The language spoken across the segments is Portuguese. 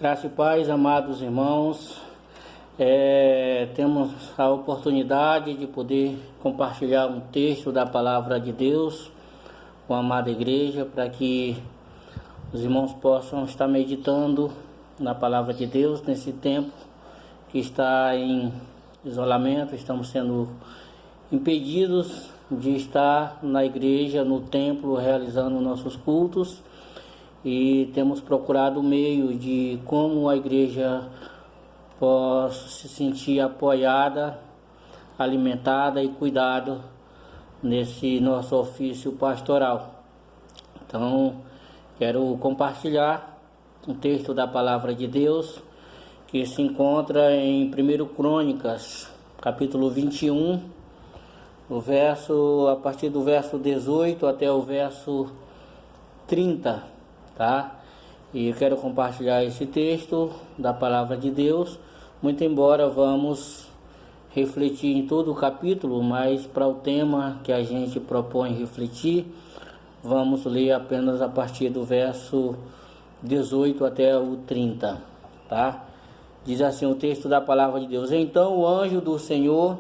Graça e paz, amados irmãos. Temos a oportunidade de poder compartilhar um texto da palavra de Deus com a amada igreja, para que os irmãos possam estar meditando na palavra de Deus nesse tempo que está em isolamento. Estamos sendo impedidos de estar na igreja, no templo, realizando nossos cultos, e temos procurado o meio de como a igreja possa se sentir apoiada, alimentada e cuidada nesse nosso ofício pastoral. Então, quero compartilhar um texto da palavra de Deus que se encontra em 1 Crônicas, capítulo 21, a partir do verso 18 até o verso 30, tá? E eu quero compartilhar esse texto da palavra de Deus, muito embora vamos refletir em todo o capítulo, mas para o tema que a gente propõe refletir, vamos ler apenas a partir do verso 18 até o 30, tá? Diz assim o texto da palavra de Deus: Então o anjo do Senhor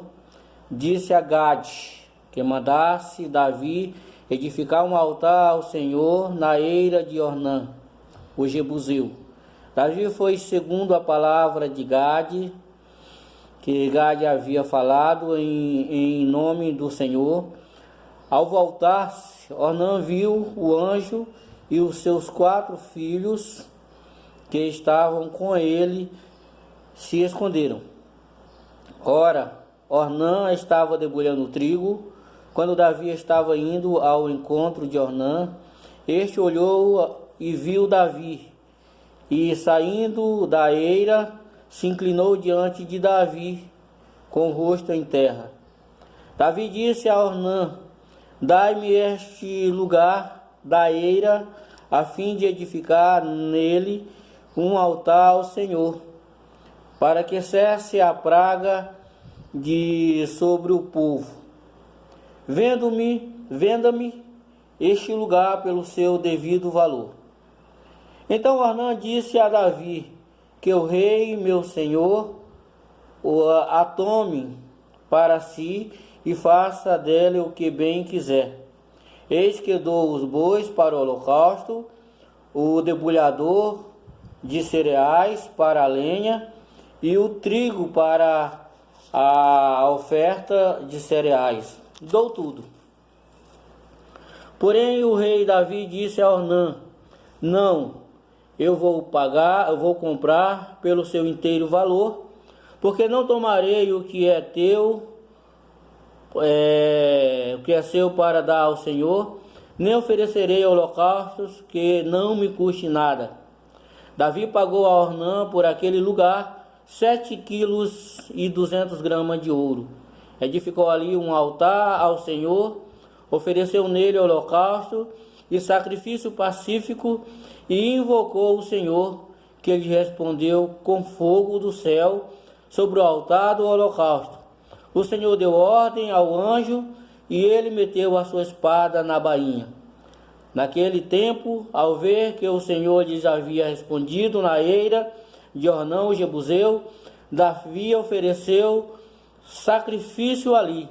disse a Gade que mandasse Davi edificar um altar ao Senhor na eira de Ornã, o Jebuseu. Davi foi segundo a palavra de Gade, que Gade havia falado em nome do Senhor. Ao voltar-se, Ornã viu o anjo e os seus 4 filhos que estavam com ele se esconderam. Ora, Ornã estava debulhando trigo. Quando Davi estava indo ao encontro de Ornã, este olhou e viu Davi, e saindo da eira, se inclinou diante de Davi, com o rosto em terra. Davi disse a Ornã: Dai-me este lugar da eira, a fim de edificar nele um altar ao Senhor, para que cesse a praga de sobre o povo. Venda-me este lugar pelo seu devido valor. Então Ornã disse a Davi: que o rei, meu senhor, a tome para si e faça dele o que bem quiser. Eis que dou os bois para o holocausto, o debulhador de cereais para a lenha e o trigo para a oferta de cereais. Dou tudo. Porém o rei Davi disse a Ornã: Não, eu vou comprar pelo seu inteiro valor, porque não tomarei o que é teu, o que é seu para dar ao Senhor, nem oferecerei holocaustos que não me custe nada. Davi pagou a Ornã por aquele lugar 7,2 kg de ouro. Edificou ali um altar ao Senhor, ofereceu nele holocausto e sacrifício pacífico, e invocou o Senhor, que lhe respondeu com fogo do céu sobre o altar do holocausto. O Senhor deu ordem ao anjo, e ele meteu a sua espada na bainha. Naquele tempo, ao ver que o Senhor lhes havia respondido na eira de Ornã o Jebuseu, Davi ofereceu sacrifício ali,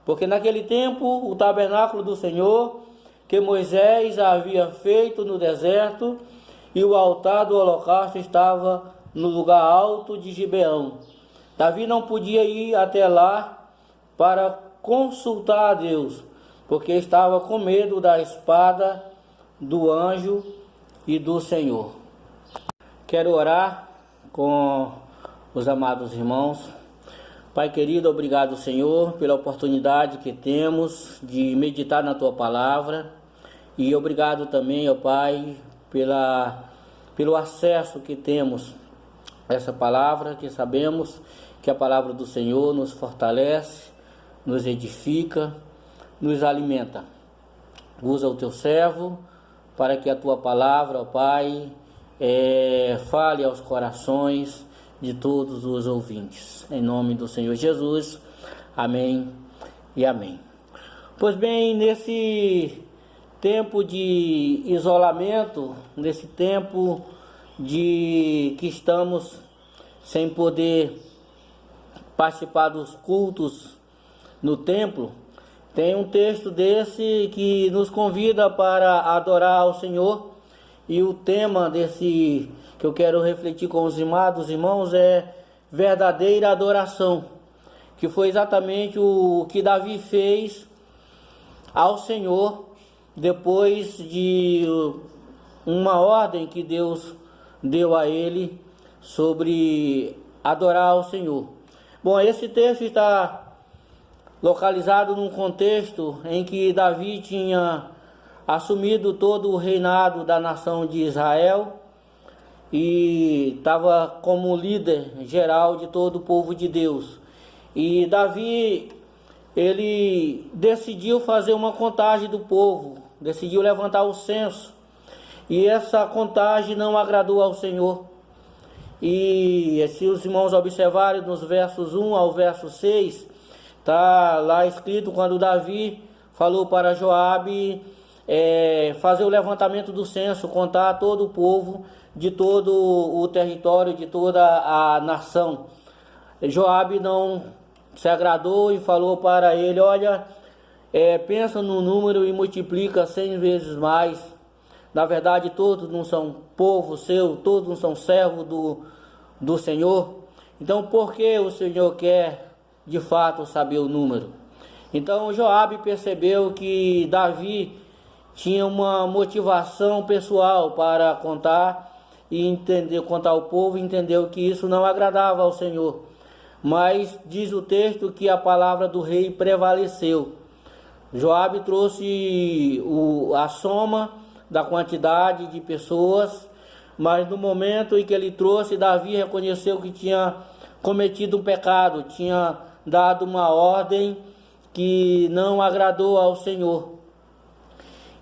porque naquele tempo o tabernáculo do Senhor, que Moisés havia feito no deserto, e o altar do holocausto estava no lugar alto de Gibeão. Davi não podia ir até lá para consultar a Deus, porque estava com medo da espada do anjo e do Senhor. Quero orar com os amados irmãos. Pai querido, obrigado, Senhor, pela oportunidade que temos de meditar na Tua Palavra, e obrigado também, ó Pai, pelo acesso que temos a essa Palavra, que sabemos que a Palavra do Senhor nos fortalece, nos edifica, nos alimenta. Usa o Teu servo para que a Tua Palavra, ó Pai, fale aos corações de todos os ouvintes. Em nome do Senhor Jesus, amém e amém. Pois bem, nesse tempo de isolamento, nesse tempo de que estamos sem poder participar dos cultos no templo, tem um texto desse que nos convida para adorar ao Senhor, e o tema desse que eu quero refletir com os amados irmãos é verdadeira adoração, que foi exatamente o que Davi fez ao Senhor depois de uma ordem que Deus deu a ele sobre adorar ao Senhor. Bom, esse texto está localizado num contexto em que Davi tinha assumido todo o reinado da nação de Israel e estava como líder geral de todo o povo de Deus. E Davi, ele decidiu fazer uma contagem do povo, decidiu levantar o censo, e essa contagem não agradou ao Senhor. E se os irmãos observarem nos versos 1 ao verso 6, está lá escrito quando Davi falou para Joabe fazer o levantamento do censo, contar todo o povo de todo o território, de toda a nação. Joabe não se agradou e falou para ele: olha, pensa no número e multiplica 100 vezes mais. Na verdade, todos não são povo seu, todos não são servos do Senhor. Então, por que o Senhor quer de fato saber o número? Então Joabe percebeu que Davi tinha uma motivação pessoal para contar o povo, e entendeu que isso não agradava ao Senhor. Mas diz o texto que a palavra do rei prevaleceu. Joabe trouxe a soma da quantidade de pessoas, mas no momento em que ele trouxe, Davi reconheceu que tinha cometido um pecado, tinha dado uma ordem que não agradou ao Senhor.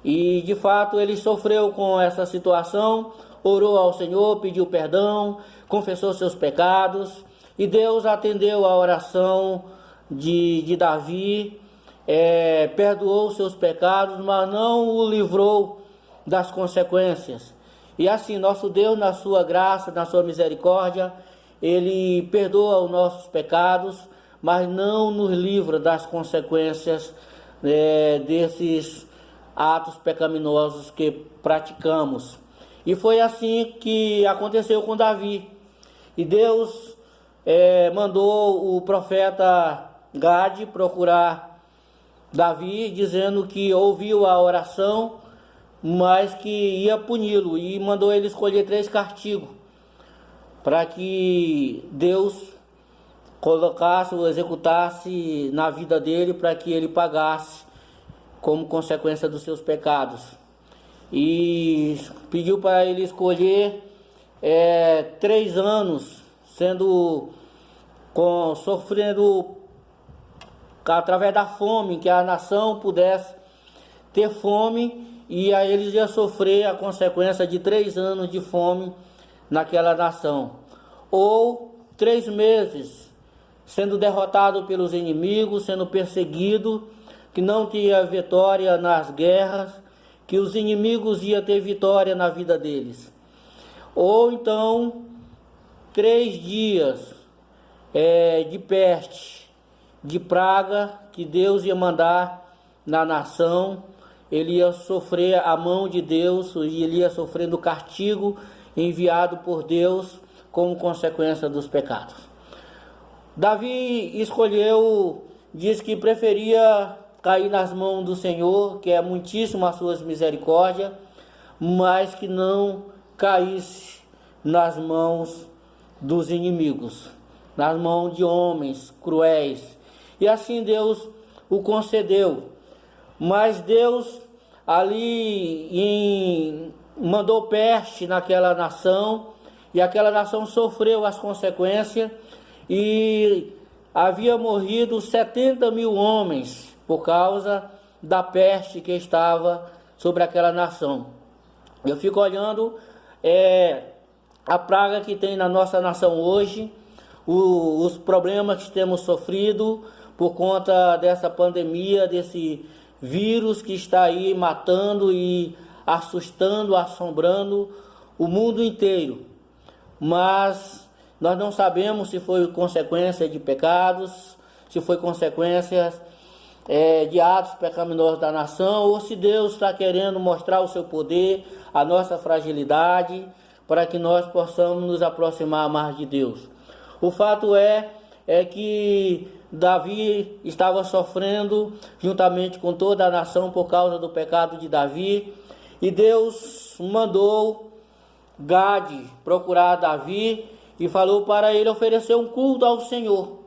E de fato ele sofreu com essa situação, orou ao Senhor, pediu perdão, confessou seus pecados, e Deus atendeu a oração de Davi, perdoou seus pecados, mas não o livrou das consequências. E assim, nosso Deus, na sua graça, na sua misericórdia, ele perdoa os nossos pecados, mas não nos livra das consequências desses atos pecaminosos que praticamos. E foi assim que aconteceu com Davi. E Deus mandou o profeta Gade procurar Davi, dizendo que ouviu a oração, mas que ia puni-lo, e mandou ele escolher 3 castigos para que Deus colocasse ou executasse na vida dele, para que ele pagasse como consequência dos seus pecados. E pediu para ele escolher 3 anos sofrendo através da fome, que a nação pudesse ter fome, e aí eles iam sofrer a consequência de 3 anos de fome naquela nação. Ou 3 meses sendo derrotado pelos inimigos, sendo perseguido, que não tinha vitória nas guerras, que os inimigos iam ter vitória na vida deles. Ou então 3 dias de peste, de praga, que Deus ia mandar na nação. Ele ia sofrer a mão de Deus, e ele ia sofrendo o castigo enviado por Deus como consequência dos pecados. Davi escolheu, diz que preferia cair nas mãos do Senhor, que é muitíssimo as suas misericórdias, mas que não caísse nas mãos dos inimigos, nas mãos de homens cruéis. E assim Deus o concedeu. Mas Deus mandou peste naquela nação, e aquela nação sofreu as consequências, e havia morrido 70 mil homens por causa da peste que estava sobre aquela nação. Eu fico olhando a praga que tem na nossa nação hoje, os problemas que temos sofrido por conta dessa pandemia, desse vírus que está aí matando e assustando, assombrando o mundo inteiro, mas nós não sabemos se foi consequência de pecados, se foi consequência de atos pecaminosos da nação, ou se Deus está querendo mostrar o seu poder, a nossa fragilidade, para que nós possamos nos aproximar mais de Deus. O fato é que Davi estava sofrendo juntamente com toda a nação por causa do pecado de Davi, e Deus mandou Gade procurar Davi e falou para ele oferecer um culto ao Senhor,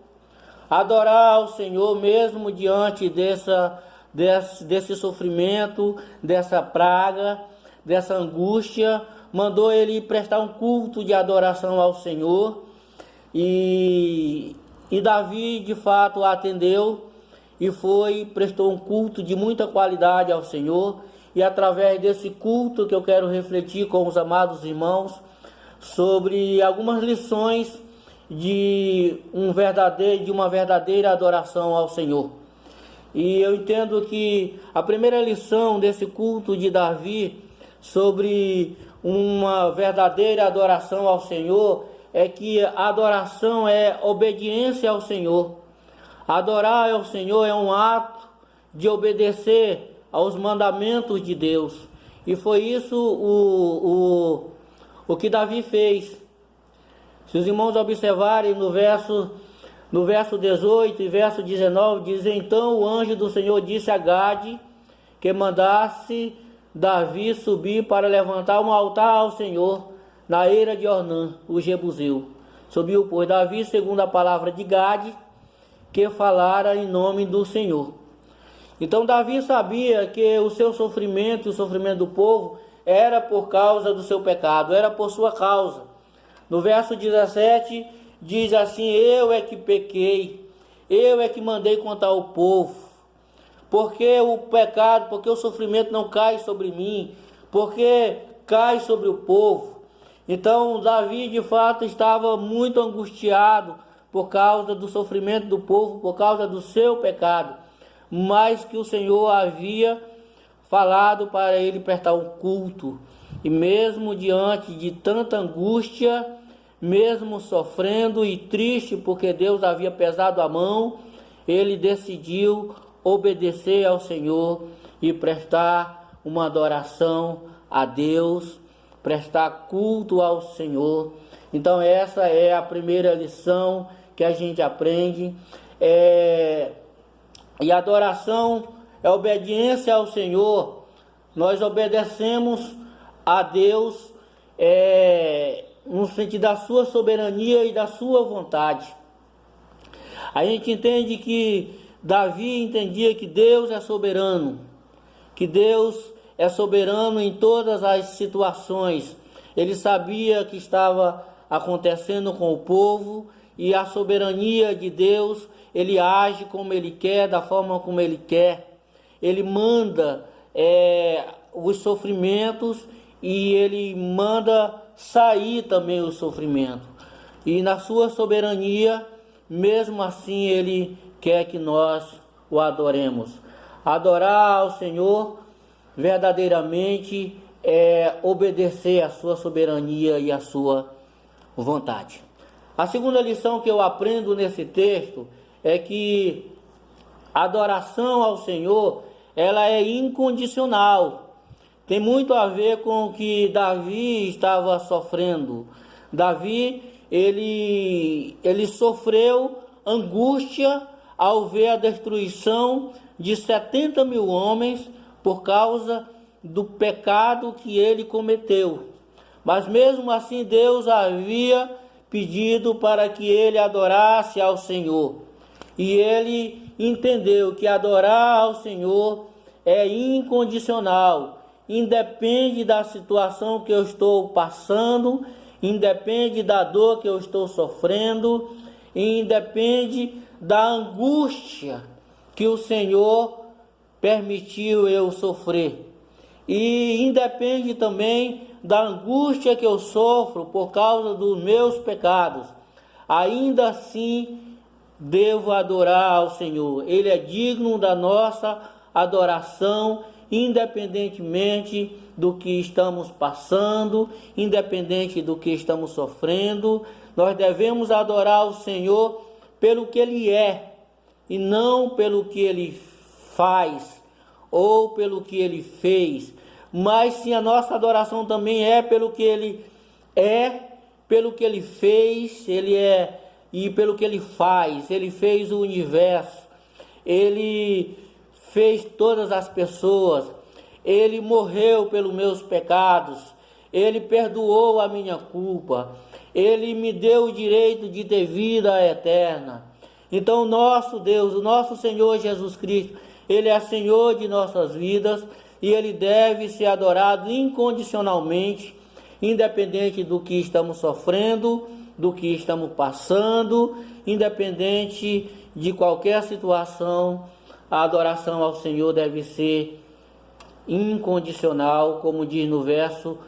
adorar ao Senhor mesmo diante desse sofrimento, dessa praga, dessa angústia. Mandou ele prestar um culto de adoração ao Senhor, e Davi de fato atendeu e prestou um culto de muita qualidade ao Senhor. E através desse culto que eu quero refletir com os amados irmãos sobre algumas lições de uma verdadeira adoração ao Senhor. E eu entendo que a primeira lição desse culto de Davi sobre uma verdadeira adoração ao Senhor é que a adoração é obediência ao Senhor. Adorar ao Senhor é um ato de obedecer aos mandamentos de Deus. E foi isso o que Davi fez. Se os irmãos observarem no verso 18 e verso 19, diz: então o anjo do Senhor disse a Gade que mandasse Davi subir para levantar um altar ao Senhor na eira de Ornã, o Jebuseu. Subiu, pois, Davi, segundo a palavra de Gade, que falara em nome do Senhor. Então Davi sabia que o seu sofrimento e o sofrimento do povo era por causa do seu pecado, era por sua causa. No verso 17 diz assim: eu é que pequei, eu é que mandei contra o povo, porque o pecado, porque o sofrimento não cai sobre mim, porque cai sobre o povo. Então Davi de fato estava muito angustiado por causa do sofrimento do povo, por causa do seu pecado, mas que o Senhor havia falado para ele prestar um culto. E mesmo diante de tanta angústia, mesmo sofrendo e triste porque Deus havia pesado a mão, ele decidiu obedecer ao Senhor e prestar uma adoração a Deus, prestar culto ao Senhor. Então essa é a primeira lição que a gente aprende. E adoração é obediência ao Senhor. Nós obedecemos a Deus no sentido da sua soberania e da sua vontade. A gente entende que Davi entendia que Deus é soberano, que Deus é soberano em todas as situações. Ele sabia que estava acontecendo com o povo, e a soberania de Deus, ele age como ele quer, da forma como ele quer. Ele manda os sofrimentos e ele manda sair também o sofrimento. E na sua soberania, mesmo assim, ele quer que nós o adoremos. Adorar ao Senhor verdadeiramente é obedecer à sua soberania e à sua vontade. A segunda lição que eu aprendo nesse texto é que a adoração ao Senhor, ela é incondicional. Tem muito a ver com o que Davi estava sofrendo. Davi, ele sofreu angústia ao ver a destruição de 70 mil homens por causa do pecado que ele cometeu. Mas mesmo assim Deus havia pedido para que ele adorasse ao Senhor. E ele entendeu que adorar ao Senhor é incondicional, independe da situação que eu estou passando, independe da dor que eu estou sofrendo, independe da angústia que o Senhor permitiu eu sofrer. E independe também da angústia que eu sofro por causa dos meus pecados. Ainda assim, devo adorar ao Senhor. Ele é digno da nossa adoração independentemente do que estamos passando, independente do que estamos sofrendo. Nós devemos adorar o Senhor pelo que Ele é e não pelo que Ele faz ou pelo que Ele fez, mas sim a nossa adoração também é pelo que Ele é, pelo que Ele fez, Ele é e pelo que Ele faz. Ele fez o universo, Ele fez todas as pessoas, Ele morreu pelos meus pecados, Ele perdoou a minha culpa, Ele me deu o direito de ter vida eterna. Então, nosso Deus, o nosso Senhor Jesus Cristo, Ele é Senhor de nossas vidas e Ele deve ser adorado incondicionalmente, independente do que estamos sofrendo, do que estamos passando, independente de qualquer situação. A adoração ao Senhor deve ser incondicional, como diz no verso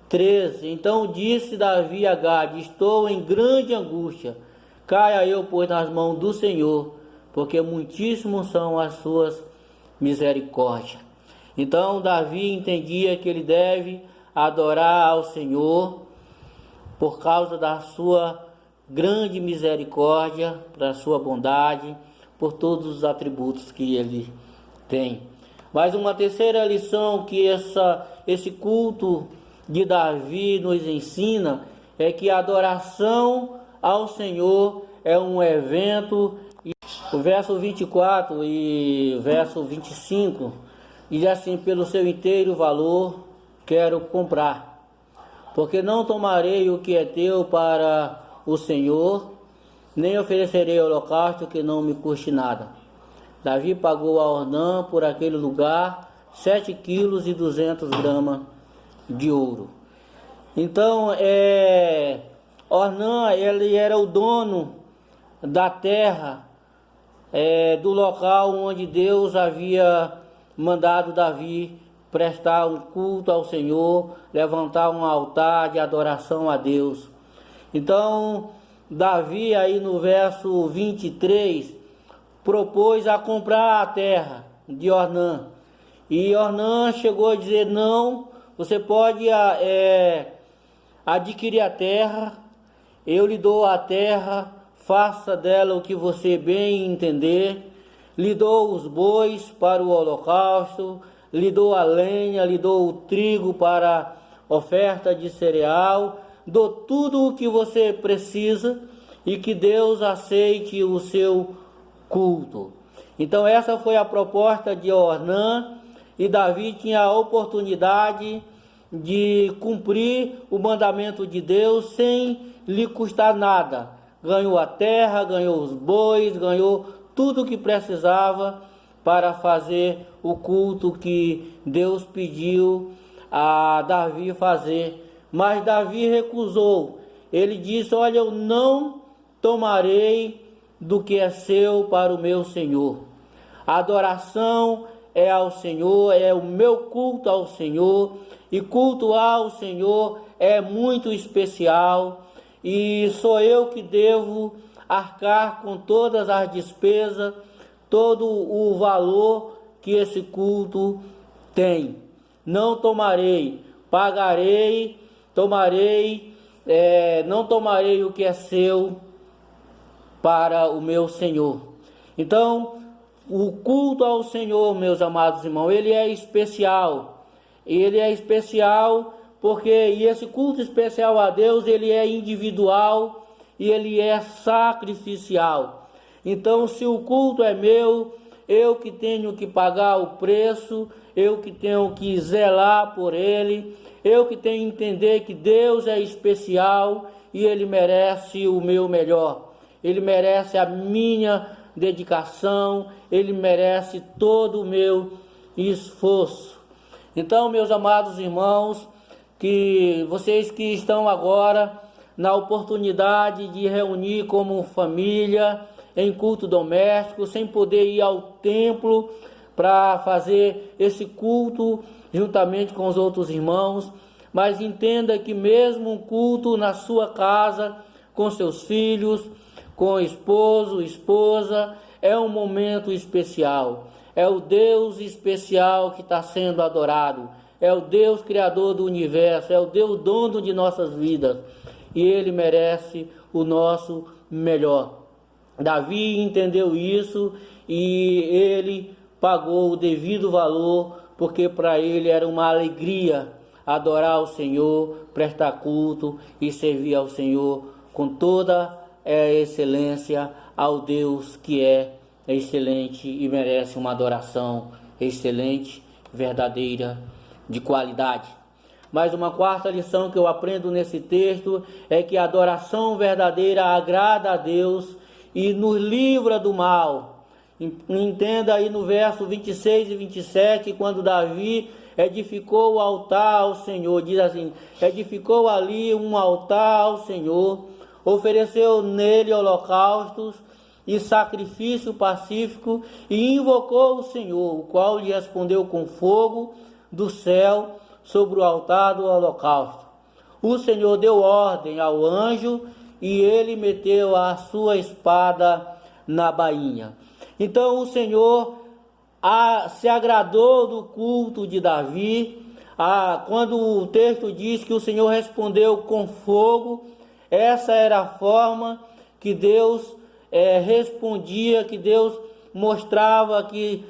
13. Então disse Davi a Gade: estou em grande angústia, caia eu, pois, nas mãos do Senhor, porque muitíssimos são as suas misericórdias. Então Davi entendia que ele deve adorar ao Senhor por causa da sua grande misericórdia, da sua bondade, por todos os atributos que ele tem. Mas uma terceira lição que esse culto de Davi nos ensina é que a adoração ao Senhor é um evento. O verso 24 e verso 25 diz assim: pelo seu inteiro valor quero comprar, porque não tomarei o que é teu para o Senhor, nem oferecerei holocausto que não me custe nada. Davi pagou a Ornã por aquele lugar 7,2 kg de ouro. Então, Ornã, ele era o dono da terra, do local onde Deus havia mandado Davi prestar um culto ao Senhor, levantar um altar de adoração a Deus. Então, Davi, aí no verso 23, propôs a comprar a terra de Ornã. E Ornã chegou a dizer: não, você pode adquirir a terra, eu lhe dou a terra, faça dela o que você bem entender, lhe dou os bois para o holocausto, lhe dou a lenha, lhe dou o trigo para oferta de cereal, dou tudo o que você precisa e que Deus aceite o seu culto. Então essa foi a proposta de Ornã, e Davi tinha a oportunidade de cumprir o mandamento de Deus sem lhe custar nada. Ganhou a terra, ganhou os bois, ganhou tudo o que precisava para fazer o culto que Deus pediu a Davi fazer. Mas Davi recusou. Ele disse: olha, eu não tomarei do que é seu para o meu Senhor. A adoração é ao Senhor, é o meu culto ao Senhor, e culto ao Senhor é muito especial, e sou eu que devo arcar com todas as despesas, todo o valor que esse culto tem. Não tomarei, pagarei, não tomarei o que é seu para o meu Senhor. Então, o culto ao Senhor, meus amados irmãos, ele é especial. Ele é especial porque esse culto especial a Deus, ele é individual e ele é sacrificial. Então, se o culto é meu, eu que tenho que pagar o preço, eu que tenho que zelar por ele, eu que tenho que entender que Deus é especial e ele merece o meu melhor. Ele merece a minha dedicação, ele merece todo o meu esforço. Então, meus amados irmãos, que vocês que estão agora na oportunidade de reunir como família em culto doméstico, sem poder ir ao templo para fazer esse culto juntamente com os outros irmãos, mas entenda que mesmo um culto na sua casa, com seus filhos, com esposo, esposa, é um momento especial. é o Deus especial que está sendo adorado, é o Deus criador do universo, é o Deus dono de nossas vidas, e Ele merece o nosso melhor. Davi entendeu isso e ele pagou o devido valor, porque para ele era uma alegria adorar o Senhor, prestar culto e servir ao Senhor com toda a excelência ao Deus que é excelente e merece uma adoração excelente, verdadeira, de qualidade. Mas uma quarta lição que eu aprendo nesse texto é que a adoração verdadeira agrada a Deus e nos livra do mal. Entenda aí no verso 26 e 27, quando Davi edificou o altar ao Senhor, diz assim: edificou ali um altar ao Senhor, ofereceu nele holocaustos e sacrifício pacífico, e invocou o Senhor, o qual lhe respondeu com fogo do céu sobre o altar do holocausto. O Senhor deu ordem ao anjo e ele meteu a sua espada na bainha. Então o Senhor se agradou do culto de Davi. Quando o texto diz que o Senhor respondeu com fogo, essa era a forma que Deus respondia, que Deus mostrava que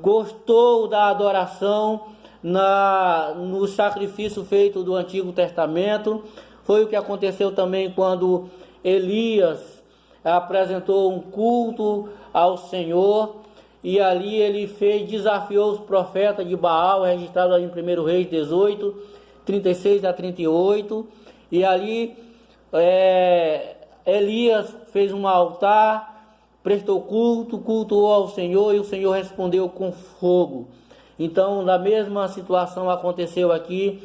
gostou da adoração no sacrifício feito do Antigo Testamento. Foi o que aconteceu também quando Elias apresentou um culto ao Senhor, e ali ele desafiou os profetas de Baal, registrado aí em 1 Reis 18, 36 a 38, e ali Elias fez um altar, prestou cultuou ao Senhor, e o Senhor respondeu com fogo. Então, na mesma situação aconteceu aqui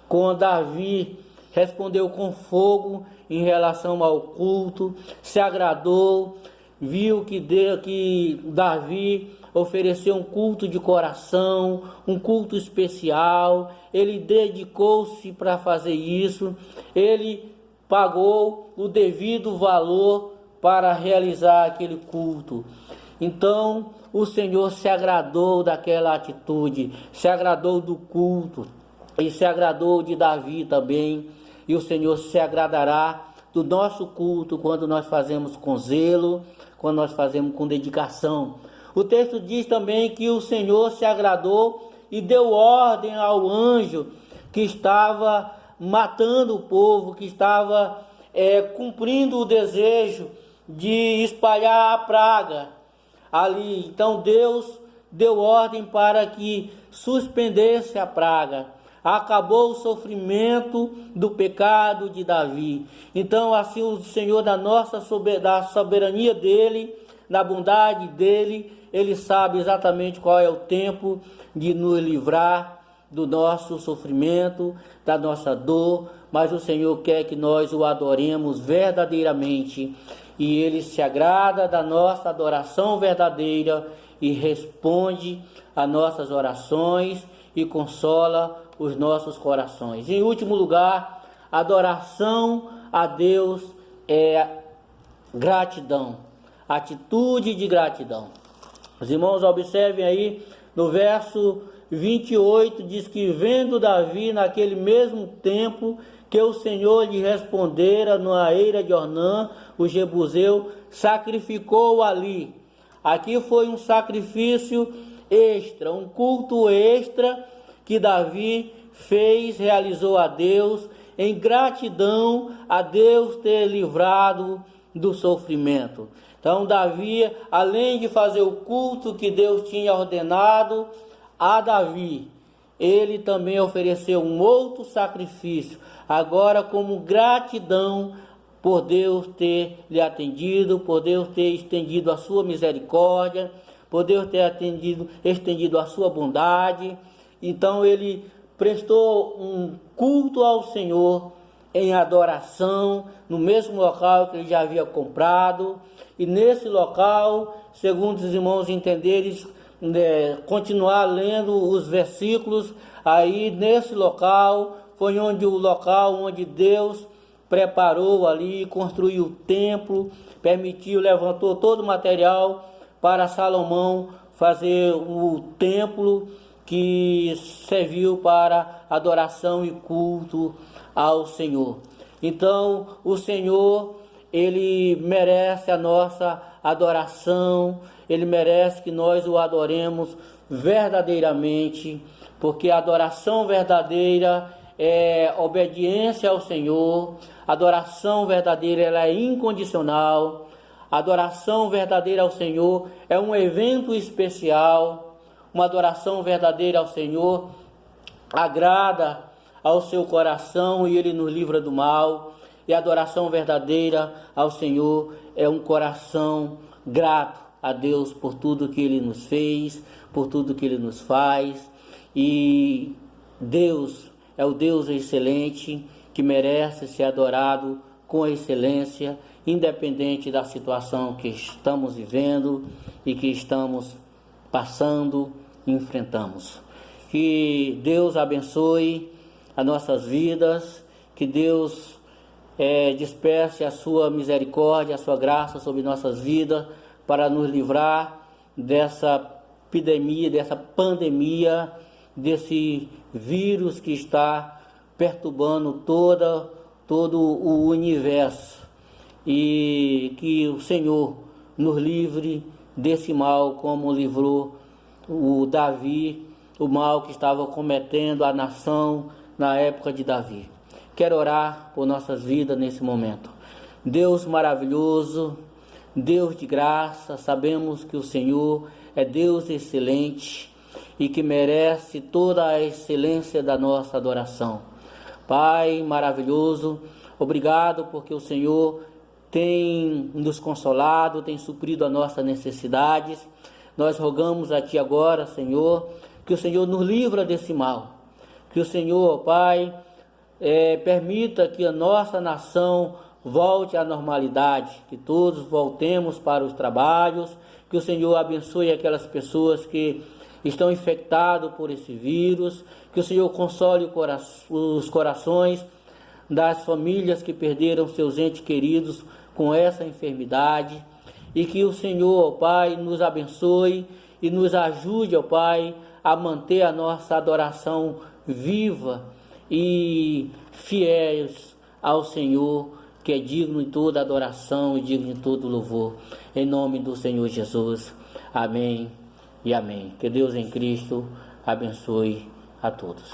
com Davi, respondeu com fogo em relação ao culto, se agradou, viu que Davi ofereceu um culto de coração, um culto especial, ele dedicou-se para fazer isso, ele pagou o devido valor para realizar aquele culto. Então, o Senhor se agradou daquela atitude, se agradou do culto e se agradou de Davi também. E o Senhor se agradará do nosso culto quando nós fazemos com zelo, quando nós fazemos com dedicação. O texto diz também que o Senhor se agradou e deu ordem ao anjo que estava matando o povo, que estava cumprindo o desejo de espalhar a praga ali. Então Deus deu ordem para que suspendesse a praga. Acabou o sofrimento do pecado de Davi. Então assim o Senhor, da soberania dele, da bondade dele, ele sabe exatamente qual é o tempo de nos livrar do nosso sofrimento, da nossa dor, mas o Senhor quer que nós o adoremos verdadeiramente, e ele se agrada da nossa adoração verdadeira e responde a nossas orações e consola os nossos corações. Em último lugar, adoração a Deus é gratidão, atitude de gratidão. Os irmãos observem aí no verso 28, diz que vendo Davi naquele mesmo tempo que o Senhor lhe respondera na eira de Ornã, o Jebuseu, sacrificou ali. Aqui foi um sacrifício extra, um culto extra que Davi realizou a Deus, em gratidão a Deus ter livrado do sofrimento. Então Davi, além de fazer o culto que Deus tinha ordenado a Davi, ele também ofereceu um outro sacrifício, agora como gratidão por Deus ter lhe atendido, por Deus ter estendido a sua misericórdia, por Deus ter estendido a sua bondade. Então ele prestou um culto ao Senhor em adoração, no mesmo local que ele já havia comprado, e nesse local, segundo os irmãos entenderem, continuar lendo os versículos, aí nesse local, foi o local onde Deus preparou ali, construiu o templo, levantou todo o material para Salomão fazer o templo que serviu para adoração e culto ao Senhor. Então, o Senhor, Ele merece a nossa adoração, Ele merece que nós o adoremos verdadeiramente, porque a adoração verdadeira é obediência ao Senhor, a adoração verdadeira ela é incondicional, a adoração verdadeira ao Senhor é um evento especial, uma adoração verdadeira ao Senhor agrada ao seu coração e Ele nos livra do mal, e a adoração verdadeira ao Senhor é um coração grato a Deus por tudo que Ele nos fez, por tudo que Ele nos faz, e Deus é o Deus excelente que merece ser adorado com excelência, independente da situação que estamos vivendo e que estamos passando, enfrentamos. Que Deus abençoe as nossas vidas, que Deus disperse a sua misericórdia, a sua graça sobre nossas vidas, para nos livrar dessa epidemia, dessa pandemia, desse vírus que está perturbando todo o universo, e que o Senhor nos livre desse mal, como livrou o Davi, o mal que estava cometendo a nação na época de Davi. Quero orar por nossas vidas nesse momento. Deus maravilhoso, Deus de graça, sabemos que o Senhor é Deus excelente e que merece toda a excelência da nossa adoração. Pai maravilhoso, obrigado porque o Senhor tem nos consolado, tem suprido as nossas necessidades. Nós rogamos a Ti agora, Senhor, que o Senhor nos livra desse mal. Que o Senhor, Pai, permita que a nossa nação volte à normalidade, que todos voltemos para os trabalhos, que o Senhor abençoe aquelas pessoas que estão infectados por esse vírus, que o Senhor console os corações das famílias que perderam seus entes queridos com essa enfermidade, e que o Senhor, ó Pai, nos abençoe e nos ajude, ó Pai, a manter a nossa adoração viva e fiéis ao Senhor, que é digno de toda adoração e digno de todo louvor. Em nome do Senhor Jesus. Amém e amém. Que Deus em Cristo abençoe a todos.